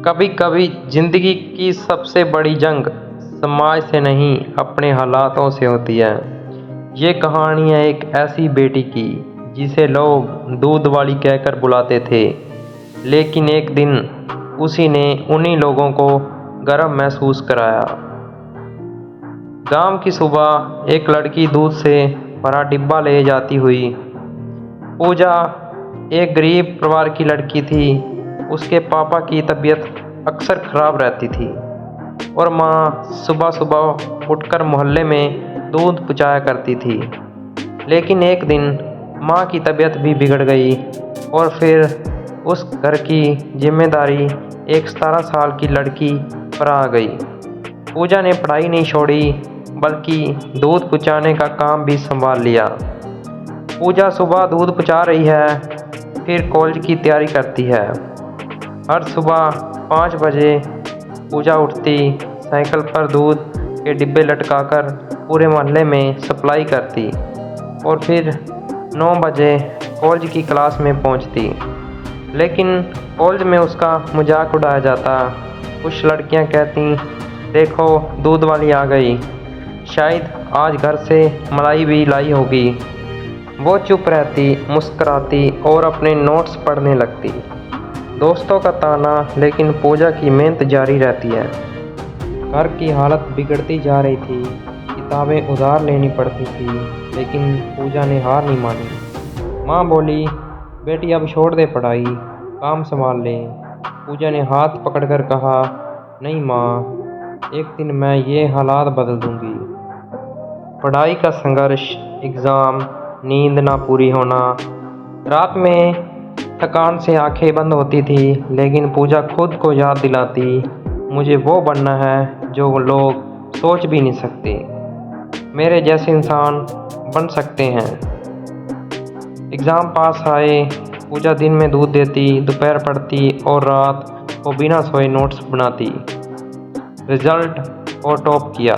कभी कभी जिंदगी की सबसे बड़ी जंग समाज से नहीं अपने हालातों से होती है। ये कहानी है एक ऐसी बेटी की जिसे लोग दूध वाली कहकर बुलाते थे, लेकिन एक दिन उसी ने उन्हीं लोगों को गर्व महसूस कराया। गांव की सुबह एक लड़की दूध से भरा डिब्बा ले जाती हुई। पूजा एक गरीब परिवार की लड़की थी। उसके पापा की तबीयत अक्सर खराब रहती थी और माँ सुबह सुबह उठकर मोहल्ले में दूध पहुँचाया करती थी। लेकिन एक दिन माँ की तबीयत भी बिगड़ गई और फिर उस घर की जिम्मेदारी एक 17 साल की लड़की पर आ गई। पूजा ने पढ़ाई नहीं छोड़ी बल्कि दूध पहुँचाने का काम भी संभाल लिया। पूजा सुबह दूध पहुँचा रही है, फिर कॉलेज की तैयारी करती है। हर सुबह 5 बजे पूजा उठती, साइकिल पर दूध के डिब्बे लटकाकर पूरे मोहल्ले में सप्लाई करती और फिर 9 बजे कॉलेज की क्लास में पहुंचती। लेकिन कॉलेज में उसका मजाक उड़ाया जाता। कुछ लड़कियां कहती, देखो दूध वाली आ गई, शायद आज घर से मलाई भी लाई होगी। वो चुप रहती, मुस्कुराती और अपने नोट्स पढ़ने लगती। दोस्तों का ताना, लेकिन पूजा की मेहनत जारी रहती है। घर की हालत बिगड़ती जा रही थी, किताबें उधार लेनी पड़ती थी, लेकिन पूजा ने हार नहीं मानी। माँ बोली, बेटी अब छोड़ दे पढ़ाई, काम संभाल ले। पूजा ने हाथ पकड़कर कहा, नहीं माँ, एक दिन मैं ये हालात बदल दूंगी। पढ़ाई का संघर्ष, एग्ज़ाम, नींद ना पूरी होना, रात में थकान से आंखें बंद होती थी, लेकिन पूजा खुद को याद दिलाती, मुझे वो बनना है जो लोग सोच भी नहीं सकते। मेरे जैसे इंसान बन सकते हैं। एग्ज़ाम पास आए। पूजा दिन में दूध देती, दोपहर पढ़ती और रात को बिना सोए नोट्स बनाती। रिजल्ट और टॉप किया।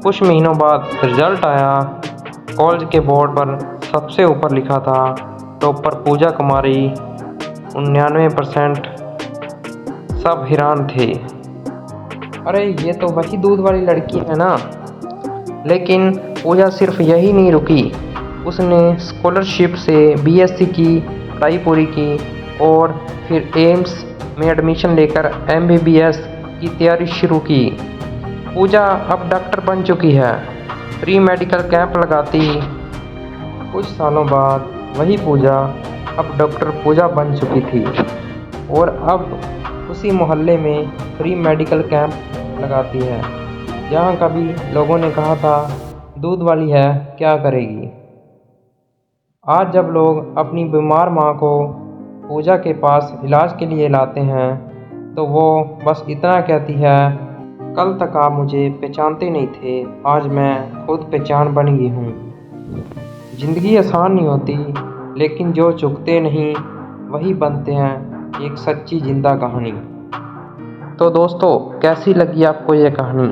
कुछ महीनों बाद रिजल्ट आया। कॉलेज के बोर्ड पर सबसे ऊपर लिखा था, टॉपर पूजा कुमारी 99%। सब हैरान थे। अरे ये तो वही दूध वाली लड़की है ना। लेकिन पूजा सिर्फ यही नहीं रुकी। उसने स्कॉलरशिप से बीएससी की पढ़ाई पूरी की और फिर एम्स में एडमिशन लेकर एमबीबीएस की तैयारी शुरू की। पूजा अब डॉक्टर बन चुकी है, फ्री मेडिकल कैंप लगाती। कुछ सालों बाद वही पूजा अब डॉक्टर पूजा बन चुकी थी और अब उसी मोहल्ले में फ्री मेडिकल कैंप लगाती है। जहाँ कभी लोगों ने कहा था, दूध वाली है क्या करेगी, आज जब लोग अपनी बीमार माँ को पूजा के पास इलाज के लिए लाते हैं तो वो बस इतना कहती है, कल तक आप मुझे पहचानते नहीं थे, आज मैं खुद पहचान बन गई हूँ। ज़िंदगी आसान नहीं होती, लेकिन जो चुकते नहीं वही बनते हैं एक सच्ची जिंदा कहानी। तो दोस्तों, कैसी लगी आपको ये कहानी?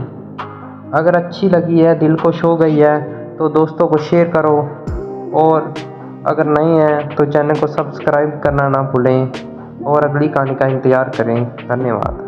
अगर अच्छी लगी है, दिल को छू गई है, तो दोस्तों को शेयर करो और अगर नहीं है तो चैनल को सब्सक्राइब करना ना भूलें और अगली कहानी का इंतज़ार करें। धन्यवाद।